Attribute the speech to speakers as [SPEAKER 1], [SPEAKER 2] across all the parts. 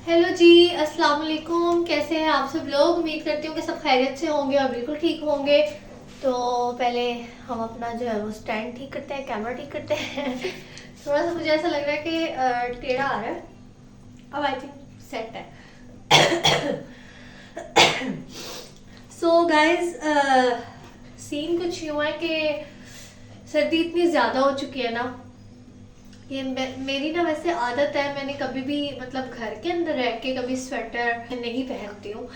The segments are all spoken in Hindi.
[SPEAKER 1] हेलो जी, अस्सलाम वालेकुम। कैसे हैं आप सब लोग? उम्मीद करती हूँ कि सब खैरियत से होंगे और बिल्कुल ठीक होंगे। तो पहले हम अपना जो है वो स्टैंड ठीक करते हैं, कैमरा ठीक करते हैं। थोड़ा सा मुझे ऐसा लग रहा है कि टेढ़ा आ रहा है। अब आई थिंक सेट है। सो गाइज, सीन कुछ यूँ है कि सर्दी इतनी ज़्यादा हो चुकी है ना, ये मेरी ना वैसे आदत है, मैंने कभी भी मतलब घर के अंदर रह के कभी स्वेटर नहीं पहनती हूँ,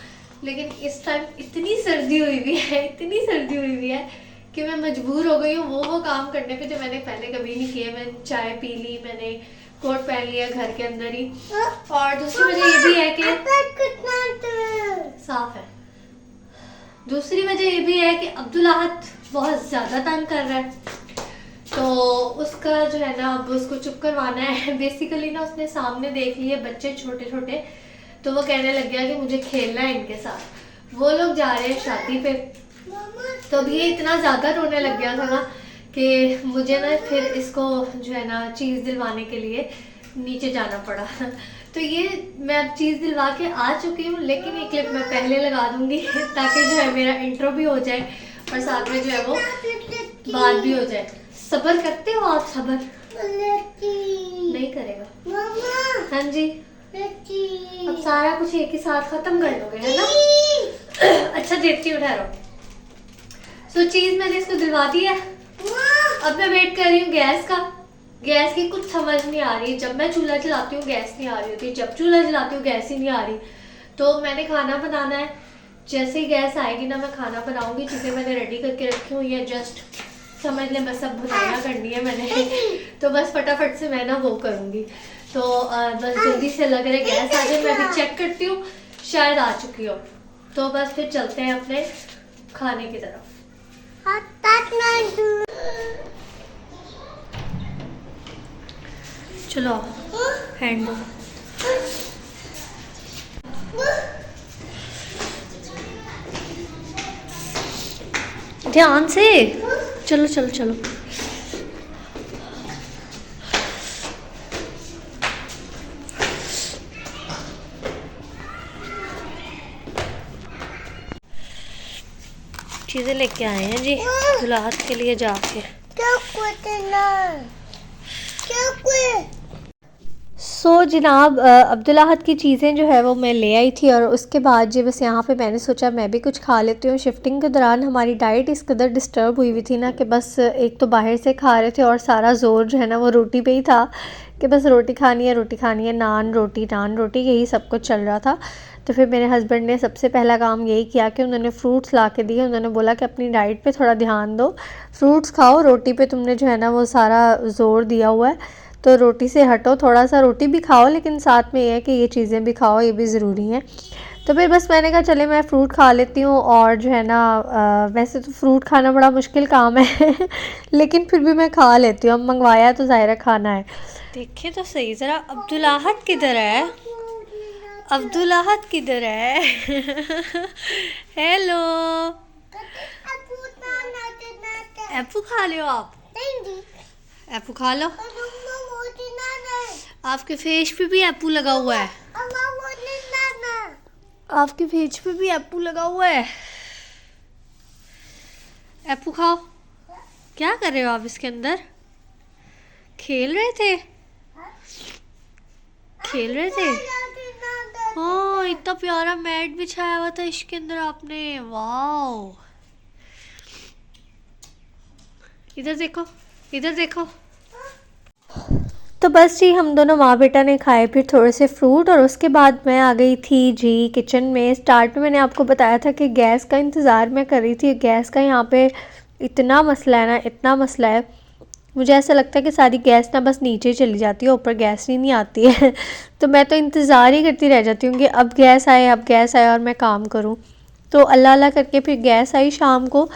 [SPEAKER 1] लेकिन इस टाइम इतनी सर्दी हुई हुई है, इतनी सर्दी हुई हुई है कि मैं मजबूर हो गई हूँ वो काम करने पे जो मैंने पहले कभी नहीं किया। मैंने चाय पी ली, मैंने कोट पहन लिया घर के अंदर ही। और दूसरी वजह ये भी है कि साफ है। दूसरी वजह ये भी है कि अब्दुल अहद बहुत ज़्यादा तंग कर रहा है, तो उसका जो है ना अब उसको चुप करवाना है। बेसिकली ना उसने सामने देख लिए बच्चे छोटे छोटे, तो वो कहने लग गया कि मुझे खेलना है इनके साथ। वो लोग जा रहे हैं शादी पे, तो अब ये इतना ज़्यादा रोने लग गया था ना कि मुझे ना फिर इसको जो है ना चीज़ दिलवाने के लिए नीचे जाना पड़ा। तो ये मैं अब चीज़ दिलवा के आ चुकी हूँ, लेकिन ये क्लिप मैं पहले लगा दूंगी ताकि जो है मेरा इंट्रो भी हो जाए और साथ में जो है वो बात भी हो जाए। सब्र करते हो आप? सब्र नहीं करेगा। हाँ जी, अब सारा कुछ एक ही साथ खत्म कर लोगे, है ना? अच्छा देती हूँ, ठहरो। सो चीज मैंने इसको दिलवा दी है। अब मैं वेट कर रही हूँ गैस का। गैस की कुछ समझ नहीं आ रही। जब मैं चूल्हा जलाती हूँ गैस नहीं आ रही होती, जब चूल्हा जलाती हूँ गैस ही नहीं आ रही। तो मैंने खाना बनाना है, जैसे ही गैस आएगी ना मैं खाना बनाऊंगी। चीज़ें मैंने रेडी करके रखी हुई है, जस्ट समझ लें बस अब भुनाया करनी है मैंने। तो बस फटाफट से मैं ना वो करूँगी। तो बस जल्दी से लग रहा है गैस आ जाए। मैं भी चेक करती हूँ, शायद आ चुकी हो। तो बस फिर चलते हैं अपने खाने की तरफ। चलो हैंड दो। ध्यान से चलो चलो चलो। चीज़ें लेके आए हैं जी दुल्हन के लिए जाके। सो जनाब, अब्दुल अहद की चीज़ें जो है वो मैं ले आई थी, और उसके बाद जी बस यहाँ पे मैंने सोचा मैं भी कुछ खा लेती हूँ। शिफ्टिंग के दौरान हमारी डाइट इस कदर डिस्टर्ब हुई हुई थी ना कि बस एक तो बाहर से खा रहे थे और सारा जोर जो है ना वो रोटी पे ही था कि बस रोटी खानी है, रोटी खानी है, नान रोटी यही सब कुछ चल रहा था। तो फिर मेरे हस्बैंड ने सबसे पहला काम यही किया कि उन्होंने फ्रूट्स ला के दिए। उन्होंने बोला कि अपनी डाइट पे थोड़ा ध्यान दो, फ्रूट्स खाओ, रोटी पे तुमने जो है ना वो सारा ज़ोर दिया हुआ है, तो रोटी से हटो। थोड़ा सा रोटी भी खाओ, लेकिन साथ में ये है कि ये चीज़ें भी खाओ, ये भी ज़रूरी हैं। तो फिर बस मैंने कहा चले मैं फ़्रूट खा लेती हूँ। और जो है ना वैसे तो फ्रूट खाना बड़ा मुश्किल काम है लेकिन फिर भी मैं खा लेती हूँ। अब मंगवाया तो ज़ाहिर खाना है। देखिए तो सही ज़रा, अब्दुल अहद किधर है? अब्दुल अहद किधर है? हेलो, एप्पू खा लो आप? एप्पू खा लो। आपके फेस पे भी एप्पू लगा हुआ है। आपके फेस पे भी एप्पू लगा हुआ है। एप्पू खाओ। क्या कर रहे हो आप इसके अंदर? खेल रहे थे? खेल रहे थे? हाँ, इतना प्यारा मैट बिछाया हुआ था इसके अंदर आपने। वाओ, इधर देखो, इधर देखो। तो बस जी हम दोनों माँ बेटा ने खाए फिर थोड़े से फ्रूट, और उसके बाद मैं आ गई थी जी किचन में। स्टार्ट में मैंने आपको बताया था कि गैस का इंतज़ार मैं कर रही थी। गैस का यहाँ पे इतना मसला है ना, इतना मसला है, मुझे ऐसा लगता है कि सारी गैस ना बस नीचे चली जाती है, ऊपर गैस नहीं आती है। तो मैं तो इंतज़ार ही करती रह जाती हूँ कि अब गैस आए, अब गैस आए और मैं काम करूँ। तो अल्लाह अल्लाह करके फिर गैस आई शाम को।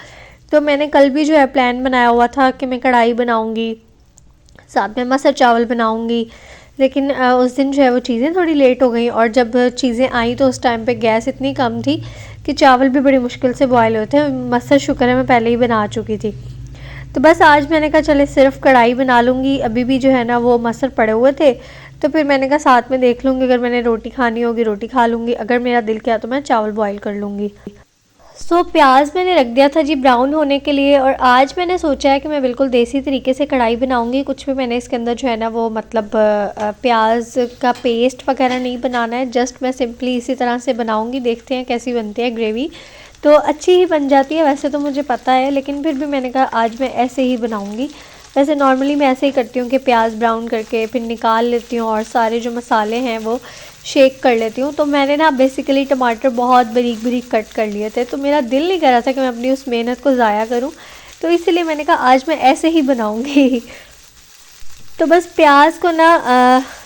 [SPEAKER 1] तो मैंने कल भी जो है प्लान बनाया हुआ था कि मैं कढ़ाई बनाऊँगी, साथ में मटर चावल बनाऊंगी, लेकिन उस दिन जो है वो चीज़ें थोड़ी लेट हो गई। और जब चीज़ें आई तो उस टाइम पे गैस इतनी कम थी कि चावल भी बड़ी मुश्किल से बॉयल होते हैं। मसर शुक्र है मैं पहले ही बना चुकी थी। तो बस आज मैंने कहा चले सिर्फ कढ़ाई बना लूँगी, अभी भी जो है ना वो मसर पड़े हुए थे, तो फिर मैंने कहा साथ में देख लूँगी, अगर मैंने रोटी खानी होगी रोटी खा लूँगी, अगर मेरा दिल किया तो मैं चावल बॉईल कर लूँगी। प्याज मैंने रख दिया था जी ब्राउन होने के लिए, और आज मैंने सोचा है कि मैं बिल्कुल देसी तरीके से कढ़ाई बनाऊंगी। कुछ भी मैंने इसके अंदर जो है ना वो मतलब प्याज का पेस्ट वगैरह नहीं बनाना है, जस्ट मैं सिंपली इसी तरह से बनाऊंगी। देखते हैं कैसी बनती है ग्रेवी, तो अच्छी ही बन जाती है वैसे तो मुझे पता है, लेकिन फिर भी मैंने कहा आज मैं ऐसे ही बनाऊँगी। वैसे नॉर्मली मैं ऐसे ही करती हूँ कि प्याज ब्राउन करके फिर निकाल लेती हूँ और सारे जो मसाले हैं वो शेक कर लेती हूँ। तो मैंने ना बेसिकली टमाटर बहुत बारीक बारीक कट कर लिए थे, तो मेरा दिल नहीं कर रहा था कि मैं अपनी उस मेहनत को ज़ाया करूँ, तो इसीलिए मैंने कहा आज मैं ऐसे ही बनाऊँगी। तो बस प्याज को ना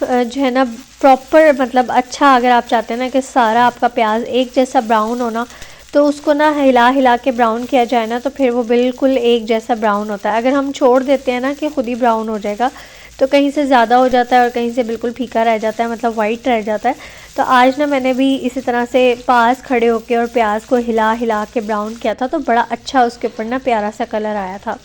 [SPEAKER 1] जो है ना प्रॉपर मतलब अच्छा, अगर आप चाहते हैं ना कि सारा आपका प्याज एक जैसा ब्राउन होना, तो उसको ना हिला हिला के ब्राउन किया जाए ना, तो फिर वो बिल्कुल एक जैसा ब्राउन होता है। अगर हम छोड़ देते हैं ना कि खुद ही ब्राउन हो जाएगा, तो कहीं से ज़्यादा हो जाता है और कहीं से बिल्कुल फीका रह जाता है, मतलब वाइट रह जाता है। तो आज ना मैंने भी इसी तरह से पास खड़े होके और प्याज को हिला हिला के ब्राउन किया था, तो बड़ा अच्छा उसके ऊपर ना प्यारा सा कलर आया था।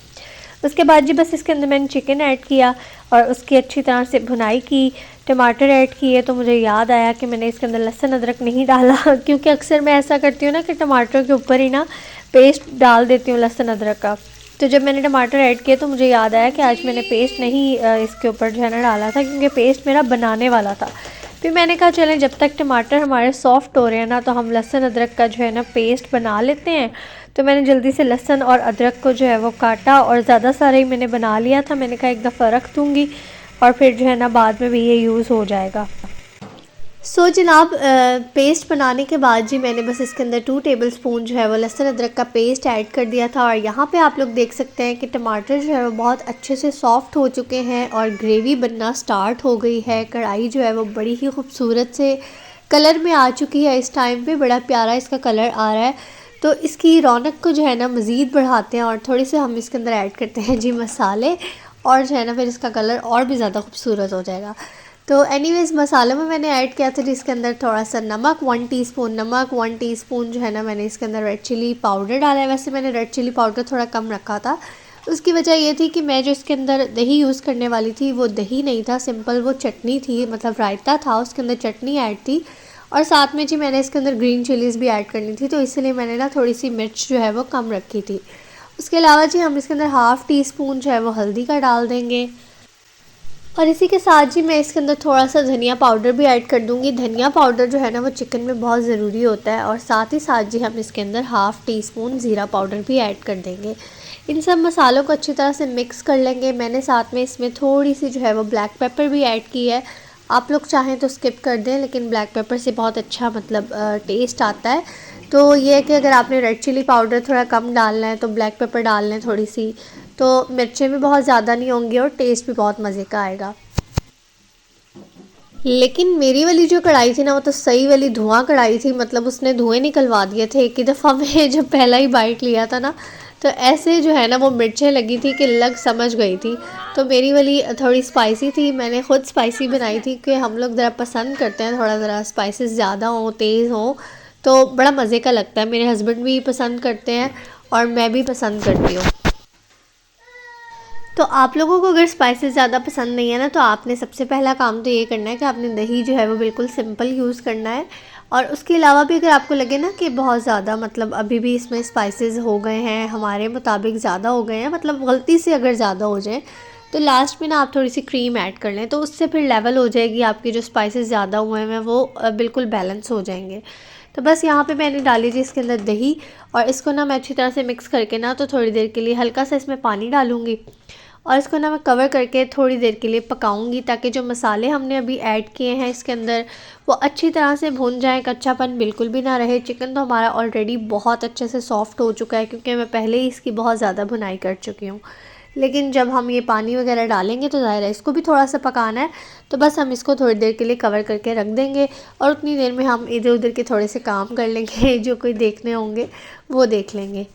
[SPEAKER 1] उसके बाद जी बस इसके अंदर मैंने चिकन ऐड किया और उसकी अच्छी तरह से भुनाई की, टमाटर ऐड किए। तो मुझे याद आया कि मैंने इसके अंदर लहसुन अदरक नहीं डाला क्योंकि अक्सर मैं ऐसा करती हूँ ना कि टमाटर के ऊपर ही ना पेस्ट डाल देती हूँ लहसुन अदरक का। तो जब मैंने टमाटर ऐड किए तो मुझे याद आया कि आज मैंने पेस्ट नहीं इसके ऊपर जो है ना डाला था, क्योंकि पेस्ट मेरा बनाने वाला था। फिर मैंने कहा चलें जब तक टमाटर हमारे सॉफ्ट हो रहे हैं ना, तो हम लहसुन अदरक का जो है ना पेस्ट बना लेते हैं। तो मैंने जल्दी से लहसुन और अदरक को जो है वो काटा और ज़्यादा सारा ही मैंने बना लिया था। मैंने कहा एक दफ़ा रख दूँगी और फिर जो है ना बाद में भी ये यूज़ हो जाएगा। जनाब पेस्ट बनाने के बाद जी मैंने बस इसके अंदर 2 टेबलस्पून जो है वो लहसुन अदरक का पेस्ट ऐड कर दिया था, और यहाँ पे आप लोग देख सकते हैं कि टमाटर जो है वो बहुत अच्छे से सॉफ़्ट हो चुके हैं और ग्रेवी बनना स्टार्ट हो गई है। कढ़ाई जो है वो बड़ी ही खूबसूरत से कलर में आ चुकी है, इस टाइम पे बड़ा प्यारा इसका कलर आ रहा है। तो इसकी रौनक को जो है ना मज़ीद बढ़ाते हैं और थोड़े से हम इसके अंदर ऐड करते हैं जी मसाले, और जो है ना फिर इसका कलर और भी ज़्यादा खूबसूरत हो जाएगा। तो एनीवेज़ मसालों में मैंने ऐड किया था जिसके अंदर थोड़ा सा नमक, 1 टीस्पून नमक, 1 टीस्पून जो है ना मैंने इसके अंदर रेड चिली पाउडर डाला है। वैसे मैंने रेड चिली पाउडर थोड़ा कम रखा था, उसकी वजह ये थी कि मैं जो इसके अंदर दही यूज़ करने वाली थी वो दही नहीं था, सिंपल वो चटनी थी, मतलब रायता था, उसके अंदर चटनी ऐड थी, और साथ में जी मैंने इसके अंदर ग्रीन चिलीज़ भी ऐड करनी थी, तो इसलिए मैंने ना थोड़ी सी मिर्च जो है वो कम रखी थी। उसके अलावा जी हम इसके अंदर 1/2 टीस्पून जो है वो हल्दी का डाल देंगे, और इसी के साथ जी मैं इसके अंदर थोड़ा सा धनिया पाउडर भी ऐड कर दूंगी। धनिया पाउडर जो है ना वो चिकन में बहुत ज़रूरी होता है, और साथ ही साथ जी हम इसके अंदर 1/2 टीस्पून ज़ीरा पाउडर भी ऐड कर देंगे। इन सब मसालों को अच्छी तरह से मिक्स कर लेंगे। मैंने साथ में इसमें थोड़ी सी जो है वो ब्लैक पेपर भी ऐड की है, आप लोग चाहें तो स्किप कर दें, लेकिन ब्लैक पेपर से बहुत अच्छा मतलब टेस्ट आता है। तो ये है कि अगर आपने रेड चिली पाउडर थोड़ा कम डालना है तो ब्लैक पेपर डाल लें थोड़ी सी, तो मिर्चें भी बहुत ज़्यादा नहीं होंगी और टेस्ट भी बहुत मज़े का आएगा। लेकिन मेरी वाली जो कढ़ाई थी ना वो तो सही वाली धुआं कढ़ाई थी, मतलब उसने धुएं निकलवा दिए थे। एक ही दफ़ा में जब पहला ही बाइट लिया था ना, तो ऐसे जो है ना वो मिर्चें लगी थी कि लग समझ गई थी। तो मेरी वाली थोड़ी स्पाइसी थी, मैंने ख़ुद स्पाइसी बनाई थी कि हम लोग ज़रा पसंद करते हैं थोड़ा ज़रा स्पाइसेस ज़्यादा हों, तेज़ हों, तो बड़ा मज़े का लगता है। मेरे हस्बैंड भी पसंद करते हैं और मैं भी पसंद करती हूँ। तो आप लोगों को अगर स्पाइसेस ज़्यादा पसंद नहीं है ना, तो आपने सबसे पहला काम तो ये करना है कि आपने दही जो है वो बिल्कुल सिंपल यूज़ करना है। और उसके अलावा भी अगर आपको लगे ना कि बहुत ज़्यादा मतलब अभी भी इसमें स्पाइसेस हो गए हैं, हमारे मुताबिक ज़्यादा हो गए हैं, मतलब गलती से अगर ज़्यादा हो जाए, तो लास्ट में ना आप थोड़ी सी क्रीम ऐड कर लें, तो उससे फिर लेवल हो जाएगी, आपकी जो स्पाइसेस ज़्यादा हुए हैं वो बिल्कुल बैलेंस हो जाएंगे। तो बस यहाँ पे मैंने डाली थी इसके अंदर दही, और इसको ना मैं अच्छी तरह से मिक्स करके ना तो थोड़ी देर के लिए हल्का सा इसमें पानी डालूँगी, और इसको ना मैं कवर करके थोड़ी देर के लिए पकाऊंगी, ताकि जो मसाले हमने अभी ऐड किए हैं इसके अंदर वो अच्छी तरह से भुन जाएं, कच्चापन बिल्कुल भी ना रहे। चिकन तो हमारा ऑलरेडी बहुत अच्छे से सॉफ़्ट हो चुका है, क्योंकि मैं पहले ही इसकी बहुत ज़्यादा भुनाई कर चुकी हूँ। लेकिन जब हम ये पानी वगैरह डालेंगे तो ज़ाहिर है इसको भी थोड़ा सा पकाना है, तो बस हम इसको थोड़ी देर के लिए कवर करके रख देंगे, और उतनी देर में हम इधर उधर के थोड़े से काम कर लेंगे जो कोई देखने होंगे वो देख लेंगे।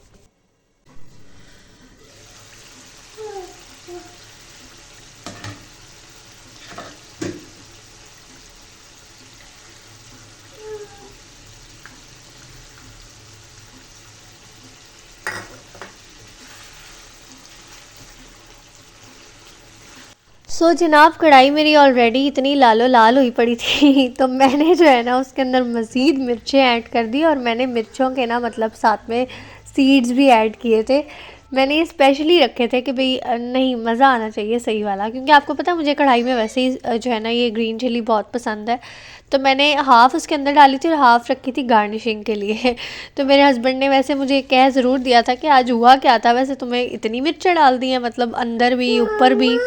[SPEAKER 1] जनाब कढ़ाई मेरी ऑलरेडी इतनी लालो लाल हुई पड़ी थी तो मैंने जो है ना उसके अंदर मज़ीद मिर्चें ऐड कर दी और मैंने मिर्चों के ना मतलब साथ में सीड्स भी ऐड किए थे। मैंने ये स्पेशली रखे थे कि भाई नहीं मज़ा आना चाहिए सही वाला, क्योंकि आपको पता है मुझे कढ़ाई में वैसे ही जो है ना ये ग्रीन चिली बहुत पसंद है। तो मैंने हाफ़ उसके अंदर डाली थी और हाफ़ रखी थी गार्निशिंग के लिए तो मेरे हस्बैंड ने वैसे मुझे कह ज़रूर दिया था कि आज हुआ क्या था, वैसे तुम्हें इतनी मिर्चें डाल दी हैं, मतलब अंदर भी ऊपर भी।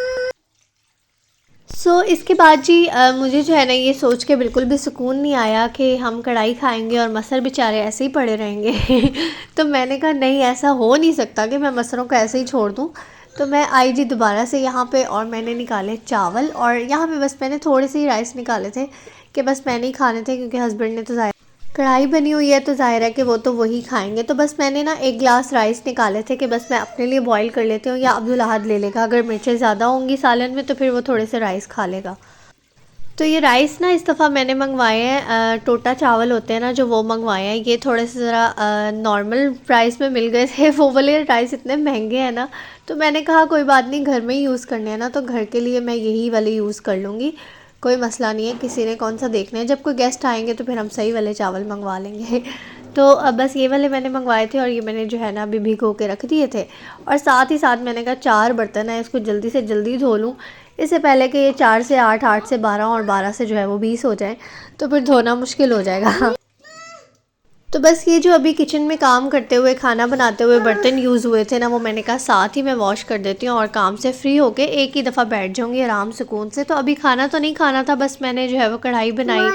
[SPEAKER 1] इसके बाद जी मुझे जो है ना ये सोच के बिल्कुल भी सुकून नहीं आया कि हम कढ़ाई खाएंगे और मसर बेचारे ऐसे ही पड़े रहेंगे तो मैंने कहा नहीं, ऐसा हो नहीं सकता कि मैं मसरों को ऐसे ही छोड़ दूँ। तो मैं आई जी दोबारा से यहाँ पे और मैंने निकाले चावल, और यहाँ पे बस मैंने थोड़े से ही राइस निकाले थे कि बस मैंने ही खाने थे, क्योंकि हस्बैंड ने तो कढ़ाई बनी हुई है तो ज़ाहिर है कि वो तो वही खाएंगे। तो बस मैंने ना एक गिलास राइस निकाले थे कि बस मैं अपने लिए बॉईल कर लेती हूँ, या अब्दुल अहद ले लेगा, अगर मिर्चें ज़्यादा होंगी सालन में तो फिर वो थोड़े से राइस खा लेगा। तो ये राइस ना इस दफ़ा मैंने मंगवाए हैं, टोटा चावल होते हैं ना जो, वो मंगवाए हैं। ये थोड़े से ज़रा नॉर्मल प्राइस में मिल गए थे वो वाले राइस इतने महंगे हैं ना, तो मैंने कहा कोई बात नहीं, घर में ही यूज़ करने हैं ना, तो घर के लिए मैं यही वाले यूज़ कर लूँगी, कोई मसला नहीं है। किसी ने कौन सा देखना है, जब कोई गेस्ट आएंगे तो फिर हम सही वाले चावल मंगवा लेंगे तो बस ये वाले मैंने मंगवाए थे और ये मैंने जो है ना अभी भिगो के रख दिए थे। और साथ ही साथ मैंने कहा 4 बर्तन है, इसको जल्दी से जल्दी धो लूँ, इससे पहले कि ये 4 से 8, 8 से 12 और 12 से जो है वो 20 हो जाए, तो फिर धोना मुश्किल हो जाएगा तो बस ये जो अभी किचन में काम करते हुए, खाना बनाते हुए बर्तन यूज़ हुए थे ना, वो मैंने कहा साथ ही मैं वॉश कर देती हूँ और काम से फ्री होके एक ही दफ़ा बैठ जाऊँगी आराम सुकून से। तो अभी खाना तो नहीं खाना था, बस मैंने जो है वो कढ़ाई बनाई,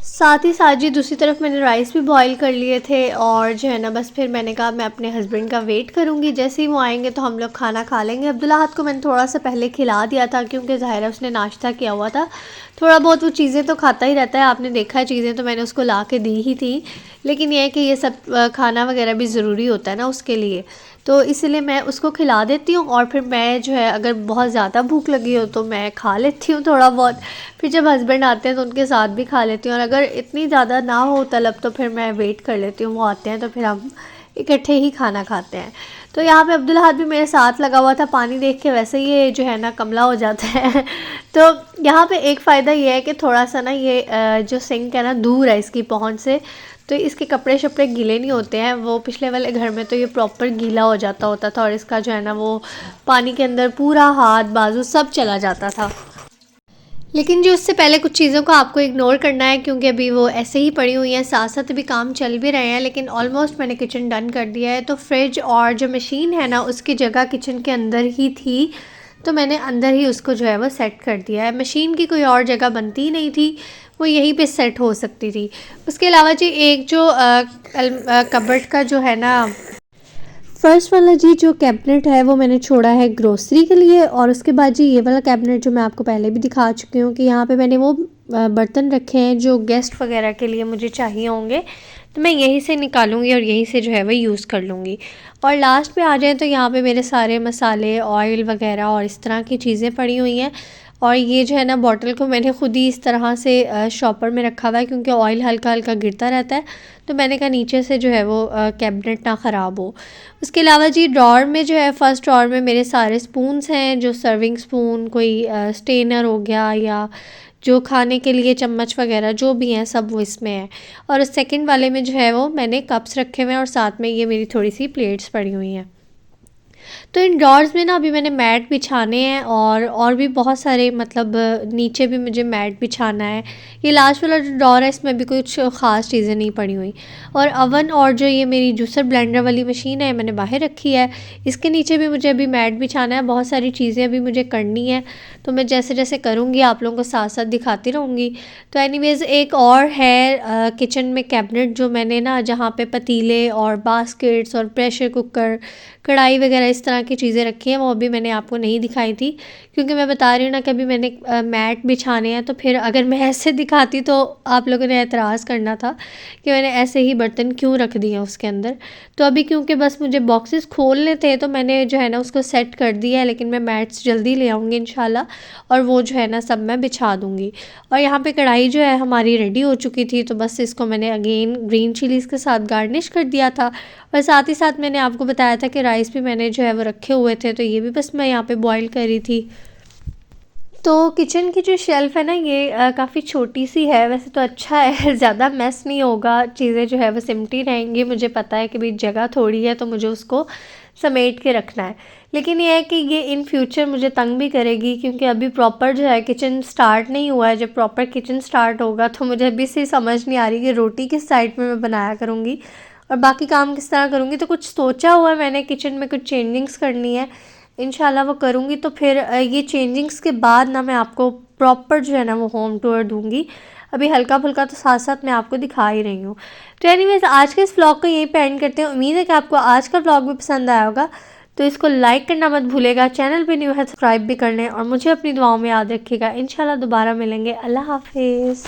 [SPEAKER 1] साथ ही साथ जी दूसरी तरफ मैंने राइस भी बॉईल कर लिए थे। और जो है ना बस फिर मैंने कहा मैं अपने हस्बैंड का वेट करूँगी, जैसे ही वो आएंगे तो हम लोग खाना खा लेंगे। अब्दुल्ला हाथ को मैंने थोड़ा सा पहले खिला दिया था, क्योंकि ज़ाहिर है उसने नाश्ता किया हुआ था, थोड़ा बहुत वो चीज़ें तो खाता ही रहता है, आपने देखा है चीज़ें तो मैंने उसको ला के दी ही थी। लेकिन यह है कि ये सब खाना वगैरह भी ज़रूरी होता है ना उसके लिए, तो इसलिए मैं उसको खिला देती हूँ और फिर मैं जो है अगर बहुत ज़्यादा भूख लगी हो तो मैं खा लेती हूँ थोड़ा बहुत। फिर जब हस्बैंड आते हैं तो उनके साथ भी खा लेती हूँ, और अगर इतनी ज़्यादा ना हो तलब तो फिर मैं वेट कर लेती हूँ, वो आते हैं तो फिर हम इकट्ठे ही खाना खाते हैं। तो यहाँ पे अब्दुल अहद भी मेरे साथ लगा हुआ था, पानी देख के वैसे ये जो है ना कमला हो जाता है तो यहाँ पे एक फ़ायदा ये है कि थोड़ा सा ना ये जो सिंक है ना दूर है इसकी पहुँच से, तो इसके कपड़े शपड़े गीले नहीं होते हैं। वो पिछले वाले घर में तो ये प्रॉपर गीला हो जाता होता था और इसका जो है ना वो पानी के अंदर पूरा हाथ बाजू सब चला जाता था। लेकिन जो उससे पहले कुछ चीज़ों को आपको इग्नोर करना है, क्योंकि अभी वो ऐसे ही पड़ी हुई हैं, साथ साथ भी काम चल भी रहे हैं, लेकिन ऑलमोस्ट मैंने किचन डन कर दिया है। तो फ्रिज और जो मशीन है ना उसकी जगह किचन के अंदर ही थी, तो मैंने अंदर ही उसको जो है वो सेट कर दिया है। मशीन की कोई और जगह बनती ही नहीं थी, वो यहीं पे सेट हो सकती थी। उसके अलावा जी एक जो कबर्ड का जो है ना फर्स्ट वाला जी जो कैबिनेट है वो मैंने छोड़ा है ग्रोसरी के लिए, और उसके बाद जी ये वाला कैबिनेट जो मैं आपको पहले भी दिखा चुकी हूँ कि यहाँ पे मैंने वो बर्तन रखे हैं जो गेस्ट वगैरह के लिए मुझे चाहिए होंगे, तो मैं यहीं से निकालूंगी और यहीं से जो है वो यूज़ कर लूँगी। और लास्ट पे आ जाए तो यहाँ पे मेरे सारे मसाले, ऑयल वगैरह और इस तरह की चीज़ें पड़ी हुई हैं। और ये जो है ना बॉटल को मैंने ख़ुद ही इस तरह से शॉपर में रखा हुआ है, क्योंकि ऑयल हल्का हल्का गिरता रहता है, तो मैंने कहा नीचे से जो है वो कैबिनेट ना ख़राब हो। उसके अलावा जी ड्रॉर में जो है फ़र्स्ट ड्रॉर में मेरे सारे स्पून्स हैं, जो सर्विंग स्पून, कोई स्टेनर हो गया या जो खाने के लिए चम्मच वगैरह जो भी हैं सब वो इसमें है। और उस सेकंड वाले में जो है वो मैंने कप्स रखे हुए हैं और साथ में ये मेरी थोड़ी सी प्लेट्स पड़ी हुई हैं। तो इन ड्रॉर्स में ना अभी मैंने मैट बिछाने हैं और भी बहुत सारे, मतलब नीचे भी मुझे मैट बिछाना है। ये लास्ट वाला जो ड्रॉर है इसमें भी कुछ ख़ास चीज़ें नहीं पड़ी हुई। और अवन और जो ये मेरी जूसर ब्लेंडर वाली मशीन है मैंने बाहर रखी है, इसके नीचे भी मुझे अभी मैट बिछाना है। बहुत सारी चीज़ें अभी मुझे करनी है, तो मैं जैसे जैसे करूँगी आप लोगों को साथ साथ दिखाती रहूँगी। तो एनीवेज़ एक और है किचन में कैबिनेट जो मैंने ना, जहाँ पे पतीले और बास्केट्स और प्रेशर कुकर, कढ़ाई वगैरह इस तरह की चीज़ें रखी हैं, वो अभी मैंने आपको नहीं दिखाई थी, क्योंकि मैं बता रही हूँ ना कि अभी मैंने मैट बिछाने हैं, तो फिर अगर मैं ऐसे दिखाती तो आप लोगों ने एतराज़ करना था कि मैंने ऐसे ही बर्तन क्यों रख दिए उसके अंदर। तो अभी क्योंकि बस मुझे बॉक्सेस खोलने थे तो मैंने जो है ना उसको सेट कर दिया है, लेकिन मैं मैट्स जल्दी ले आऊँगी इंशाल्लाह, और वो जो है ना सब मैं बिछा दूँगी। और यहाँ पे कढ़ाई जो है हमारी रेडी हो चुकी थी, तो बस इसको मैंने अगेन ग्रीन चिलीज़ के साथ गार्निश कर दिया था। और साथ ही साथ मैंने आपको बताया था कि राइस भी मैंने जो है वो रखे हुए थे, तो ये भी बस मैं यहाँ पे बॉईल कर रही थी। तो किचन की जो शेल्फ़ है ना ये काफ़ी छोटी सी है, वैसे तो अच्छा है ज़्यादा मेस नहीं होगा, चीज़ें जो है वो सिमटी रहेंगी। मुझे पता है कि भाई जगह थोड़ी है तो मुझे उसको समेट के रखना है, लेकिन ये है कि ये इन फ्यूचर मुझे तंग भी करेगी, क्योंकि अभी प्रॉपर जो है किचन स्टार्ट नहीं हुआ है। जब प्रॉपर किचन स्टार्ट होगा तो मुझे अभी से समझ नहीं आ रही कि रोटी किस साइड में मैं बनाया करूँगी और बाकी काम किस तरह करूँगी। तो कुछ सोचा हुआ है मैंने, किचन में कुछ चेंजिंग्स करनी है, इंशाल्लाह वो करूँगी। तो फिर ये चेंजिंग्स के बाद ना मैं आपको प्रॉपर जो है ना वो होम टूर दूँगी। अभी हल्का-फुल्का तो साथ-साथ मैं आपको दिखा ही रही हूँ। तो एनीवेज़ आज के इस व्लॉग को यहीं पे एंड करते हैं। उम्मीद है कि आपको आज का व्लॉग भी पसंद आया होगा। तो इसको लाइक करना मत भूलिएगा, चैनल पे न्यू है सब्सक्राइब भी कर लें और मुझे अपनी दुआओं में याद रखिएगा। इंशाल्लाह दोबारा मिलेंगे। अल्लाह हाफ़िज़।